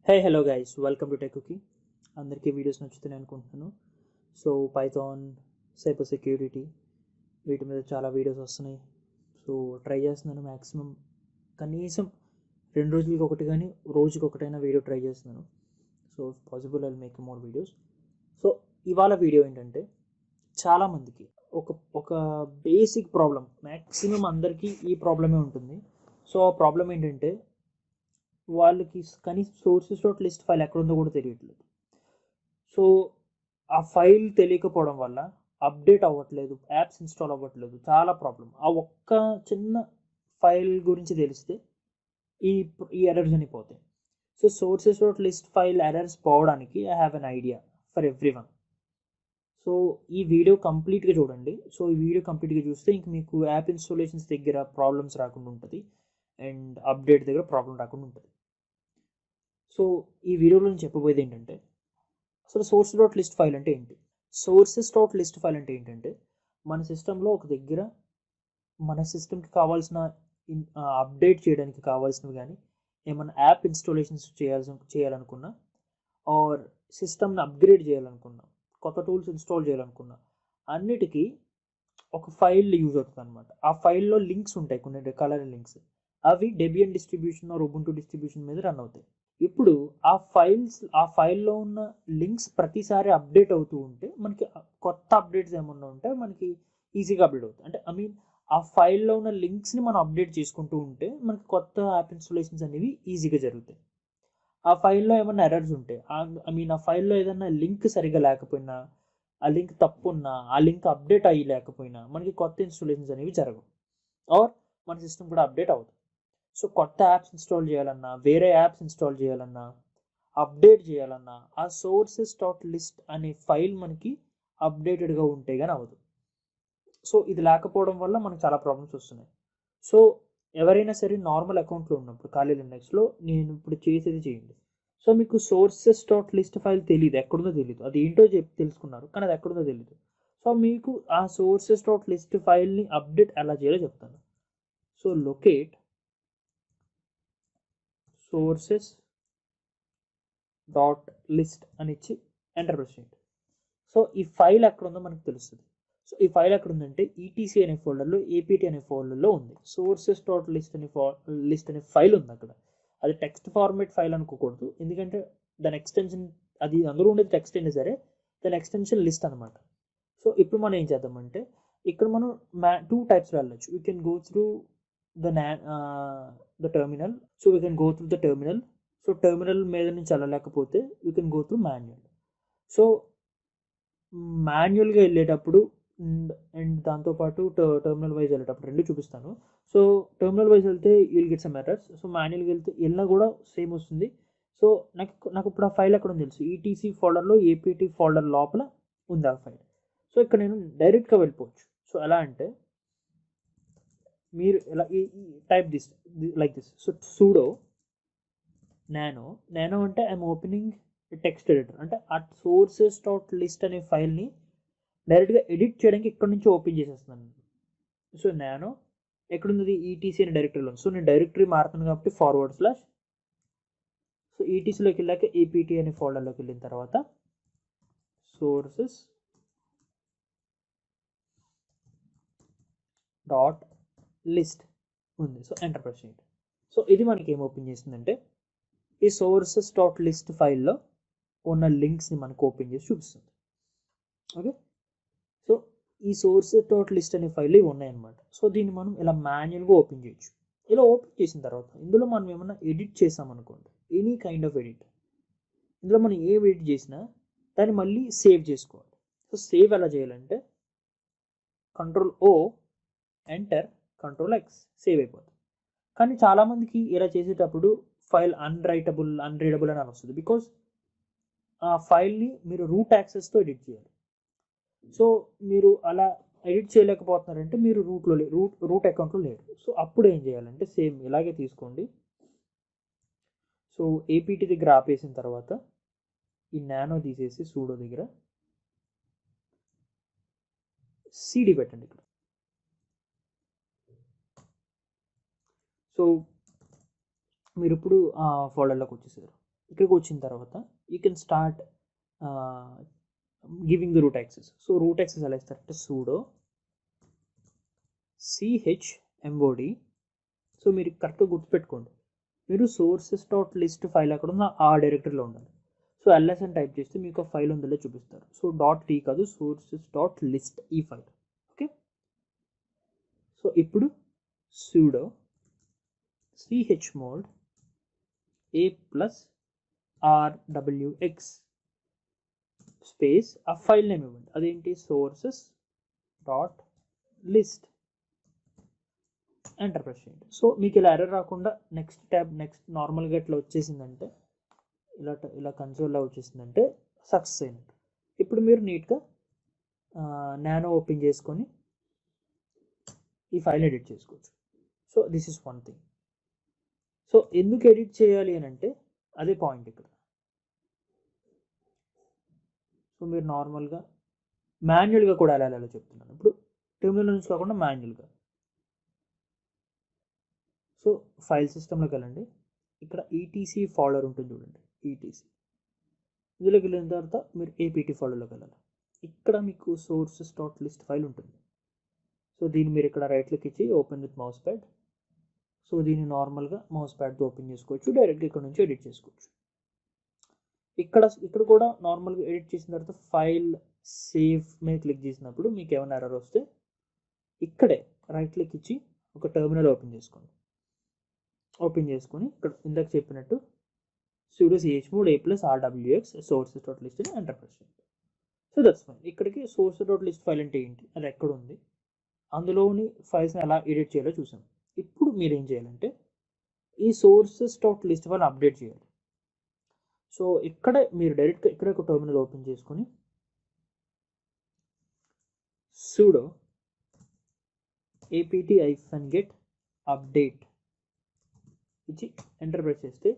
Hey hello guys, welcome to Tech Cookie. అందరికీ videos నచ్చుతున్నాయి అనుకుంటున్నాను. సో పైథాన్, సైబర్ సెక్యూరిటీ వీటి మీద చాలా వీడియోస్ వస్తున్నాయి. సో ట్రై చేస్తున్నాను మ్యాక్సిమం కనీసం 2 రోజులకి ఒకటి కానీ రోజుకి ఒకటైనా వీడియో ట్రై చేస్తున్నాను. So possible I make more videos. So ఇవాళ వీడియో ఏంటంటే, చాలామందికి ఒక ఒక బేసిక్ ప్రాబ్లం, మ్యాక్సిమం అందరికీ ఈ ప్రాబ్లమే ఉంటుంది. సో ఆ ప్రాబ్లం ఏంటంటే, వాళ్ళకి కనీసం సోర్సెస్ డాట్ లిస్ట్ ఫైల్ ఎక్కడ ఉందో కూడా తెలియట్లేదు. సో ఆ ఫైల్ తెలియకపోవడం వల్ల అప్డేట్ అవ్వట్లేదు, యాప్స్ ఇన్స్టాల్ అవ్వట్లేదు, చాలా ప్రాబ్లం. ఆ ఒక్క చిన్న ఫైల్ గురించి తెలిస్తే ఈ ఈ ఎర్రర్స్ అని పోతాయి. So sources dot list file errors పోవడానికి I have an idea for everyone. So ఈ వీడియో కంప్లీట్గా చూడండి. సో ఈ వీడియో కంప్లీట్గా చూస్తే ఇంక మీకు యాప్ ఇన్స్టాలేషన్స్ దగ్గర ప్రాబ్లమ్స్ రాకుండా ఉంటుంది అండ్ అప్డేట్ దగ్గర ప్రాబ్లం రాకుండా ఉంటుంది. సో ఈ వీడియోలో నేను చెప్పబోయేది ఏంటంటే, అసలు సోర్స్ డాట్ లిస్ట్ ఫైల్ అంటే ఏంటి? సోర్సెస్ డాట్ లిస్ట్ ఫైల్ అంటే ఏంటంటే, మన సిస్టంలో ఒక దగ్గర మన సిస్టమ్కి కావాల్సిన అప్డేట్ చేయడానికి కావాల్సినవి కానీ, ఏమైనా యాప్ ఇన్స్టాలేషన్స్ చేయాలనుకున్నా, ఆర్ సిస్టమ్ని అప్గ్రేడ్ చేయాలనుకున్నా, కొత్త టూల్స్ ఇన్స్టాల్ చేయాలనుకున్నా, అన్నిటికీ ఒక ఫైల్ యూజ్ అవుతుంది అనమాట. ఆ ఫైల్లో లింక్స్ ఉంటాయి, కొన్ని రకాలైన లింక్స్. అవి Debian distribution or Ubuntu distribution మీద రన్ అవుతాయి. ఇప్పుడు ఆ ఫైల్లో ఉన్న లింక్స్ ప్రతిసారి అప్డేట్ అవుతూ ఉంటే మనకి కొత్త అప్డేట్స్ ఏమన్నా ఉంటే మనకి ఈజీగా అప్డేట్ అవుతుంది. అంటే ఐ మీన్ ఆ ఫైల్లో ఉన్న లింక్స్ని మనం అప్డేట్ చేసుకుంటూ ఉంటే మనకి కొత్త యాప్ ఇన్స్టాలేషన్స్ అనేవి ఈజీగా జరుగుతాయి. ఆ ఫైల్లో ఏమైనా ఎర్రర్స్ ఉంటే, ఐ మీన్ ఆ ఫైల్లో ఏదైనా లింక్ సరిగా లేకపోయినా, ఆ లింక్ తప్పున్నా, ఆ లింక్ అప్డేట్ అయ్యి లేకపోయినా మనకి కొత్త ఇన్స్టాలేషన్స్ అనేవి జరగవు, ఆర్ మన సిస్టమ్ కూడా అప్డేట్ అవ్వదు. సో కొత్త యాప్స్ ఇన్స్టాల్ చేయాలన్నా, వేరే యాప్స్ ఇన్స్టాల్ చేయాలన్నా, అప్డేట్ చేయాలన్నా, ఆ సోర్సెస్ డాట్ లిస్ట్ అనే ఫైల్ మనకి అప్డేటెడ్గా ఉంటే కానీ అవ్వదు. సో ఇది లేకపోవడం వల్ల మనకు చాలా ప్రాబ్లమ్స్ వస్తున్నాయి. సో ఎవరైనా సరే నార్మల్ అకౌంట్లో ఉన్నప్పుడు ఖాళీ లినక్స్లో నేను ఇప్పుడు చేసేది చేయండి. సో మీకు సోర్సెస్ డాట్ లిస్ట్ ఫైల్ తెలియదు, ఎక్కడుందో తెలియదు, అది ఏంటో తెలుసుకున్నారు కానీ అది ఎక్కడుందో తెలియదు. సో మీకు ఆ సోర్సెస్ డాట్ లిస్ట్ ఫైల్ని అప్డేట్ ఎలా చేయాలో చెప్తాను. So locate sources dot list అని ఇచ్చి ఎంటర్ ప్రెస్ చేయండి. సో ఈ ఫైల్ ఎక్కడ ఉందో మనకు తెలుస్తుంది. సో ఈ ఫైల్ ఎక్కడ ఉందంటే ఈటీసీ అనే ఫోల్డర్లో, ఏపీటీ అనే ఫోల్డర్లో ఉంది. సోర్సెస్ డాట్ లిస్ట్ అనే ఫైల్ ఉంది అక్కడ. అది టెక్స్ట్ ఫార్మేట్ ఫైల్ అనుకోకూడదు, ఎందుకంటే దాని ఎక్స్టెన్షన్, అది అందులో ఉండేది టెక్స్ట్ అయినా సరే దాని ఎక్స్టెన్షన్ లిస్ట్ అనమాట. సో ఇప్పుడు మనం ఏం చేద్దామంటే, ఇక్కడ మనం 2 టైప్స్ వెళ్ళచ్చు. We can go through the terminal. So we can go through the terminal. So terminal మీద నుంచి వెళ్ళలేకపోతే we can go through manual. So మాన్యువల్గా వెళ్ళేటప్పుడు అండ్ దాంతోపాటు టెర్మినల్ వైజ్ వెళ్ళేటప్పుడు రెండు చూపిస్తాను. సో టెర్మినల్ వైజ్ వెళ్తే you'll get some errors. So మాన్యువల్గా వెళ్తే వెళ్ళినా కూడా సేమ్ వస్తుంది. సో నాకు ఇప్పుడు ఆ ఫైల్ ఎక్కడ ఉంది తెలుసు, ఈటీసీ ఫోల్డర్లో ఏపీటీ ఫోల్డర్ లోపల ఉంది ఆ ఫైల్. సో ఇక్కడ నేను డైరెక్ట్గా వెళ్ళిపోవచ్చు. సో ఎలా అంటే, మీరు ఎలా type this like this. So pseudo nano అంటే ఐఎమ్ ఓపెనింగ్ టెక్స్ట్ ఎడిటర్. అంటే ఆ సోర్సెస్ డాట్ లిస్ట్ అనే ఫైల్ని డైరెక్ట్గా ఎడిట్ చేయడానికి ఇక్కడ నుంచి ఓపెన్ చేసేస్తున్నాను. సో నానో ఎక్కడుంది, ఈటీసీ అనే డైరెక్టరీలో. సో నేను డైరెక్టరీ మారుతాను కాబట్టి ఫార్వర్డ్ స్లాష్. సో ఈటీసీలోకి వెళ్ళాక ఏపీటీ అనే ఫోల్డర్లోకి వెళ్ళిన తర్వాత సోర్సెస్ డాట్ లిస్ట్ ఉంది. సో ఎంటర్ ప్రెస్ చేయండి. సో ఇది మనకి ఏం ఓపెన్ చేస్తుందంటే, ఈ సోర్సెస్ డాట్ లిస్ట్ ఫైల్లో ఉన్న లింక్స్ని మనకు ఓపెన్ చేసి చూపిస్తుంది. ఓకే, సో ఈ సోర్సెస్ డాట్ లిస్ట్ అనే ఫైల్ ఇవి ఉన్నాయన్నమాట. సో దీన్ని మనం ఇలా మాన్యువల్గా ఓపెన్ చేయొచ్చు. ఇలా ఓపెన్ చేసిన తర్వాత ఇందులో మనం ఏమన్నా ఎడిట్ చేసామనుకోండి, ఎనీ కైండ్ ఆఫ్ ఎడిట్, ఇందులో మనం ఏ ఎడిట్ చేసినా దాన్ని మళ్ళీ సేవ్ చేసుకోవాలి. సో సేవ్ ఎలా చేయాలంటే, Ctrl+O, ఎంటర్, Ctrl+X, సేవ్ అయిపోతుంది. కానీ చాలామందికి ఇలా చేసేటప్పుడు ఫైల్ అన్రీడబుల్ అని వస్తుంది, బికాస్ ఆ ఫైల్ని మీరు రూట్ యాక్సెస్తో ఎడిట్ చేయాలి. సో మీరు అలా ఎడిట్ చేయలేకపోతున్నారంటే మీరు రూట్ అకౌంట్లో లేరు. సో అప్పుడు ఏం చేయాలంటే సేమ్ ఇలాగే తీసుకోండి. సో ఏపీటీ దగ్గర ఆపేసిన తర్వాత ఈ నానో తీసేసి సూడో దగ్గర సిడి పెట్టండి ఇక్కడ. సో మీరు ఇప్పుడు ఆ ఫోల్డర్లోకి వచ్చేసారు. ఇక్కడికి వచ్చిన తర్వాత you can start giving the route access. So root access ఎలా ఇస్తారంటే sudo chmod. సో మీరు కరెక్ట్గా గుర్తుపెట్టుకోండి, మీరు sources.list ఫైల్ అక్కడ ఉన్న ఆ డైరెక్టరీలో ఉండాలి. సో ls అని టైప్ చేస్తే మీకు ఫైల్ ఉందో చూపిస్తారు. సో .t కాదు, sources.list ఈ ఫైల్. ఓకే, సో ఇప్పుడు sudo chmod a+rwx స్పేస్ ఆ ఫైల్ నేమ్ ఇవ్వండి. అదేంటి, sources.list. ఎంటర్ ప్రెస్ చేయండి. సో మీకు ఇలా ఎర్రర్ రాకుండా నెక్స్ట్ ట్యాబ్ నార్మల్గా ఇట్లా వచ్చేసిందంటే, ఇలా కన్సోల్లా వచ్చేసిందంటే సక్సెస్ అయినట్టు. ఇప్పుడు మీరు నీట్గా నానో ఓపెన్ చేసుకొని ఈ ఫైల్ ఎడిట్ చేసుకోవచ్చు. So this is one thing. So ఎందుకు ఎడిట్ చేయాలి అని అంటే అదే పాయింట్ ఇక్కడ. సో మీరు నార్మల్గా మాన్యువల్గా కూడా ఎలా చెప్తున్నాను. ఇప్పుడు టెర్మినల్ నుంచి కాకుండా మాన్యువల్గా. సో ఫైల్ సిస్టంలోకి వెళ్ళండి. ఇక్కడ ఈటీసీ ఫోల్డర్ ఉంటుంది చూడండి, ఈటీసీ. ఇందులోకి వెళ్ళిన తర్వాత మీరు ఏపీటీ ఫోల్డర్లోకి వెళ్ళాలి. ఇక్కడ మీకు sources.list ఫైల్ ఉంటుంది. సో దీన్ని మీరు ఇక్కడ రైట్ క్లిక్ ఇచ్చి open with mouse pad. So దీన్ని నార్మల్గా మౌస్ ప్యాడ్తో ఓపెన్ చేసుకోవచ్చు, డైరెక్ట్గా ఇక్కడ నుంచి ఎడిట్ చేసుకోవచ్చు. ఇక్కడ కూడా నార్మల్గా ఎడిట్ చేసిన తర్వాత ఫైల్ సేవ్ మీద క్లిక్ చేసినప్పుడు మీకు ఏమైనా ఎర్రర్ వస్తే ఇక్కడే రైట్ క్లిక్ ఇచ్చి ఒక టెర్మినల్ ఓపెన్ చేసుకోండి. ఓపెన్ చేసుకొని ఇక్కడ ఇందాక చెప్పినట్టు sudo chmod a+rwx sources.list అని ఎంటర్ ప్రెస్ చేయండి. So that's fine. ఇక్కడికి sources.list ఫైల్ అంటే ఏంటి, అది ఎక్కడ ఉంది, అందులోని ఫైల్స్ని ఎలా ఎడిట్ చేయాలో చూసాం. ఇప్పుడు మీరు ఏం చేయాలంటే ఈ sources.list ఫైల్ అప్డేట్ చేయాలి. సో ఇక్కడే మీరు డైరెక్ట్గా ఇక్కడ ఒక టెర్మినల్ ఓపెన్ చేసుకొని sudo apt-get update ఇచ్చి ఎంటర్ ప్రెస్ చేస్తే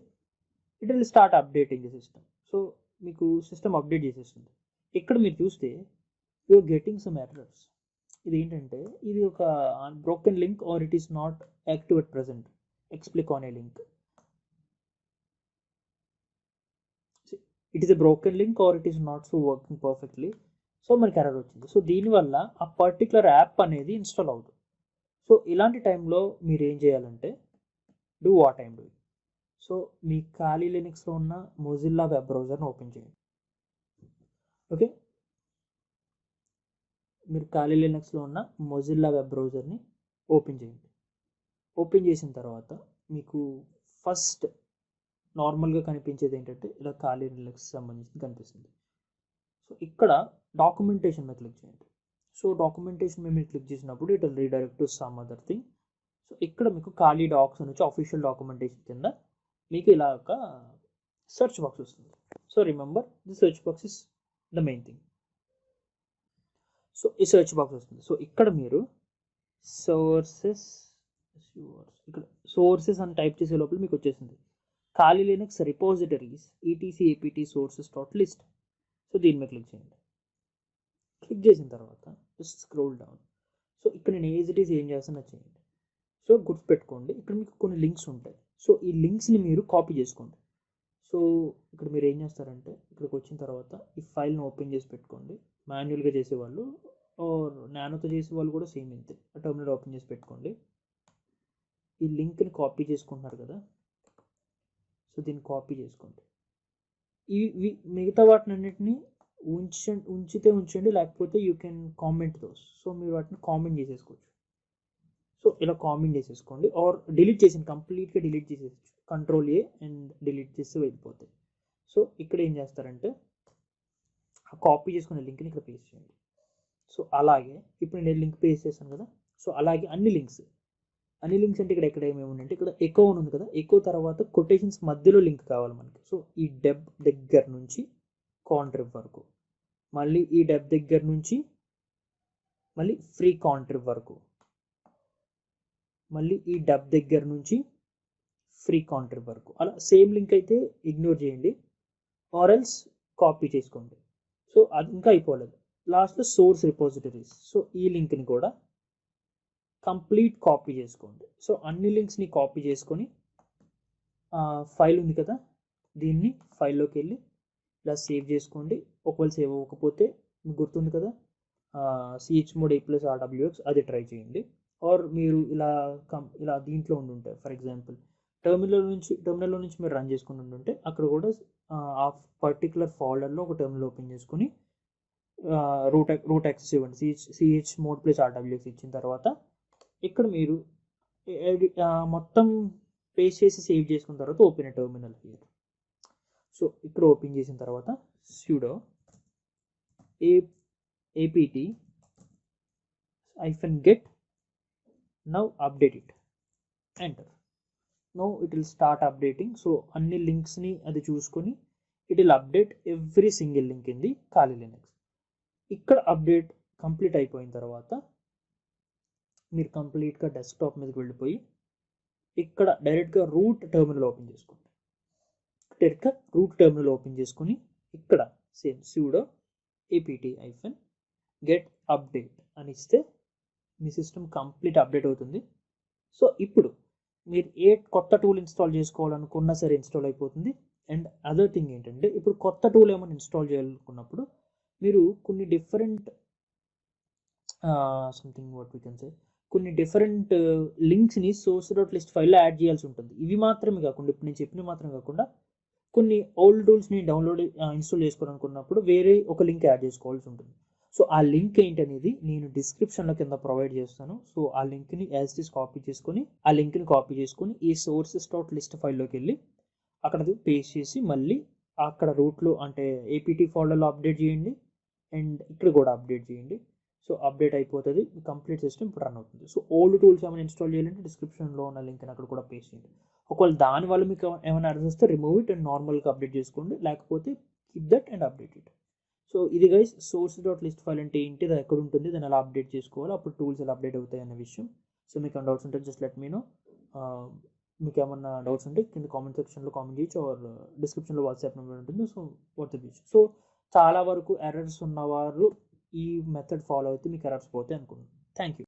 it will start updating the system. So మీకు సిస్టమ్ అప్డేట్ చేసేస్తుంది. ఇక్కడ మీరు చూస్తే you are getting some errors. ఇది ఏంటంటే ఇది ఒక broken link or it is not active at present. ఎక్స్ప్లిక్ on a link. It is a broken link or it is not so working perfectly. So మనకి ఎర్రర్ వచ్చింది. సో దీనివల్ల ఆ పర్టికులర్ యాప్ అనేది ఇన్స్టాల్ అవుతుంది. సో ఇలాంటి టైంలో మీరు ఏం చేయాలంటే do what I'm doing. So మీ ఖాళీ లినక్స్లో ఉన్న మొజిల్లా వెబ్ బ్రౌజర్ని ఓపెన్ చేయండి. ఓకే, మీరు ఖాళీ లినక్స్లో ఉన్న మొజిల్లా వెబ్ బ్రౌజర్ని ఓపెన్ చేయండి. ఓపెన్ చేసిన తర్వాత మీకు ఫస్ట్ నార్మల్గా కనిపించేది ఏంటంటే ఇలా ఖాళీ లినక్స్ సంబంధించి కనిపిస్తుంది. సో ఇక్కడ డాక్యుమెంటేషన్ మీద క్లిక్ చేయండి. సో డాక్యుమెంటేషన్ మీద మీరు క్లిక్ చేసినప్పుడు it will redirect to some other thing. So ఇక్కడ మీకు ఖాళీ డాక్స్ అని వచ్చి ఆఫీషియల్ డాక్యుమెంటేషన్ కింద మీకు ఇలా ఒక సెర్చ్ బాక్స్ వస్తుంది. So remember the search box is the main thing. So ఈ సెర్చ్ బాక్స్ వస్తుంది. సో ఇక్కడ మీరు సోర్సెస్ అని టైప్ చేసే లోపల మీకు వచ్చేసింది ఖాళీ Linux repositories ETC APT sources.list. So దీని మీద క్లిక్ చేయండి. క్లిక్ చేసిన తర్వాత జస్ట్ స్క్రోల్ డౌన్. సో ఇక్కడ నేను ఏజిటీస్ ఏం చేస్తానో చేయండి. సో గుర్తుపెట్టుకోండి, ఇక్కడ మీకు కొన్ని లింక్స్ ఉంటాయి. సో ఈ లింక్స్ని మీరు కాపీ చేసుకోండి. సో ఇక్కడ మీరు ఏం చేస్తారంటే ఇక్కడికి వచ్చిన తర్వాత ఈ ఫైల్ని ఓపెన్ చేసి పెట్టుకోండి. మాన్యువల్గా చేసేవాళ్ళు ఆర్ నానోతో చేసేవాళ్ళు కూడా సేమ్ ఇంతే. టెర్మినల్ ఓపెన్ చేసి పెట్టుకోండి. ఈ లింక్ని కాపీ చేసుకుంటున్నారు కదా, సో దీన్ని కాపీ చేసుకోండి. ఈ మిగతా వాటిని అన్నిటిని ఉంచితే ఉంచండి, లేకపోతే you can comment those. So మీరు వాటిని కామెంట్ చేసేసుకోవచ్చు. సో ఇలా కామెంట్ చేసేసుకోండి ఆర్ డిలీట్ చేసింది కంప్లీట్గా డిలీట్ చేసేసుకోవచ్చు. Ctrl+A అండ్ డిలీట్ చేసి వెళ్ళిపోతాయి. సో ఇక్కడ ఏం చేస్తారంటే ఆ కాపీ చేసుకునే లింక్ని ఇక్కడ పేస్ట్ చేయండి. సో అలాగే ఇప్పుడు నేను లింక్ పేస్ట్ చేశాను కదా, సో అలాగే అన్ని లింక్స్ అంటే ఇక్కడ ఏమేమి ఉన్నాయంటే ఇక్కడ ఎకో ఉంది కదా, ఎకో తర్వాత కొటేషన్స్ మధ్యలో లింక్ కావాలి మనకి. సో ఈ డెబ్ దగ్గర నుంచి కాంట్రిబ్ వరకు, మళ్ళీ ఈ డెబ్ దగ్గర నుంచి మళ్ళీ ఫ్రీ కాంట్రిబ్ వరకు, మళ్ళీ ఈ డబ్ దగ్గర నుంచి ఫ్రీ కాంట్రిబ్ వరకు. అలా సేమ్ లింక్ అయితే ఇగ్నోర్ చేయండి ఆర్ ఎల్స్ కాపీ చేసుకోండి. సో అది ఇంకా అయిపోలేదు. లాస్ట్లో సోర్స్ రిపోజిటరీస్. సో ఈ లింక్ని కూడా కంప్లీట్ కాపీ చేసుకోండి. సో అన్ని లింక్స్ని కాపీ చేసుకొని ఫైల్ ఉంది కదా, దీన్ని ఫైల్లోకి వెళ్ళి ఇలా సేవ్ చేసుకోండి. ఒకవేళ సేవ్ అవ్వకపోతే మీకు గుర్తుంది కదా chmod a+rwx అది ట్రై చేయండి. ఆర్ మీరు ఇలా దీంట్లో ఉండుంటాయి. ఫర్ ఎగ్జాంపుల్ టెర్మినల్లో నుంచి మీరు రన్ చేసుకుని ఉండుంటే అక్కడ కూడా ఆ పర్టికులర్ ఫోల్డర్లో ఒక టెర్మినల్ ఓపెన్ చేసుకుని రూట్ యాక్సెస్ ఇవ్వండి. chmod+rwx ఇచ్చిన తర్వాత ఇక్కడ మీరు మొత్తం పేస్ట్ చేసి సేవ్ చేసుకున్న తర్వాత ఓపెన్ టెర్మినల్ హియర్. సో ఇక్కడ ఓపెన్ చేసిన తర్వాత sudo apt-get now update it, enter. Now it will start updating. So అన్ని లింక్స్ని అది చూసుకొని it will update every single link in the ఖాళీ లినక్స్. ఇక్కడ అప్డేట్ కంప్లీట్ అయిపోయిన తర్వాత మీరు కంప్లీట్గా డెస్క్టాప్ మీదకి వెళ్ళిపోయి ఇక్కడ డైరెక్ట్గా రూట్ టెర్మినల్ ఓపెన్ చేసుకోండి. చేసుకొని ఇక్కడ సేమ్ sudo apt-get update అని ఇస్తే మీ సిస్టమ్ కంప్లీట్ అప్డేట్ అవుతుంది. సో ఇప్పుడు మీరు ఏ కొత్త టూల్ ఇన్స్టాల్ చేసుకోవాలనుకున్నా సరే ఇన్స్టాల్ అయిపోతుంది. అండ్ అదర్ థింగ్ ఏంటంటే ఇప్పుడు కొత్త టూల్ ఏమైనా ఇన్స్టాల్ చేయాలనుకున్నప్పుడు మీరు కొన్ని డిఫరెంట్ కొన్ని డిఫరెంట్ లింక్స్ని source.list ఫైల్లో యాడ్ చేయాల్సి ఉంటుంది. ఇవి మాత్రమే కాకుండా ఇప్పుడు నేను చెప్పినవి మాత్రమే కాకుండా కొన్ని ఓల్డ్ టూల్స్ని ఇన్స్టాల్ చేసుకోవాలనుకున్నప్పుడు వేరే ఒక లింక్ యాడ్ చేసుకోవాల్సి ఉంటుంది. సో ఆ లింక్ ఏంటనేది నేను డిస్క్రిప్షన్లో కింద ప్రొవైడ్ చేస్తాను. సో ఆ లింక్ని యాజ్ ఇట్ ఈస్ కాపీ చేసుకొని ఈ sources.list ఫైల్లోకి వెళ్ళి అక్కడ పేస్ట్ చేసి మళ్ళీ అక్కడ రూట్లో అంటే ఏపీటీ ఫోల్డర్లో అప్డేట్ చేయండి అండ్ ఇక్కడ కూడా అప్డేట్ చేయండి. సో అప్డేట్ అయిపోతుంది, కంప్లీట్ సిస్టమ్ ఇప్పుడు రన్ అవుతుంది. సో ఓల్డ్ టూల్స్ ఏమైనా ఇన్స్టాల్ చేయాలంటే డిస్క్రిప్షన్లో ఉన్న లింక్ అక్కడ కూడా పేస్ట్ చేయండి. ఒకవేళ దానివల్ల మీకు ఏమైనా అర్థం వస్తే రిమూవ్ ఇట్ అండ్ నార్మల్గా అప్డేట్ చేసుకోండి, లేకపోతే keep that and update it. So ఇది గైస్ sources.list ఫైల్ అంటే ఏంటి, అది ఎక్కడ ఉంటుంది, దాన్ని ఎలా అప్డేట్ చేసుకోవాలి, అప్పుడు టూల్స్ ఎలా అప్డేట్ అవుతాయి అనే విషయం. సో మీకు ఏమైనా డౌట్స్ ఉంటే జస్ట్ లెట్ మీ నో. మీకు ఏమన్నా డౌట్స్ ఉంటే కింద కామెంట్ సెక్షన్లో కామెంట్ చేయొచ్చు, ఆర్ డిస్క్రిప్షన్లో వాట్సాప్ నెంబర్ ఉంటుంది. సో వాట్సాప్ చేయొచ్చు. సో చాలా వరకు ఎర్రర్స్ ఉన్నవారు ఈ మెథడ్ ఫాలో అయితే మీకు ఎర్రర్స్ పోతాయి అనుకుంటున్నాను. Thank you.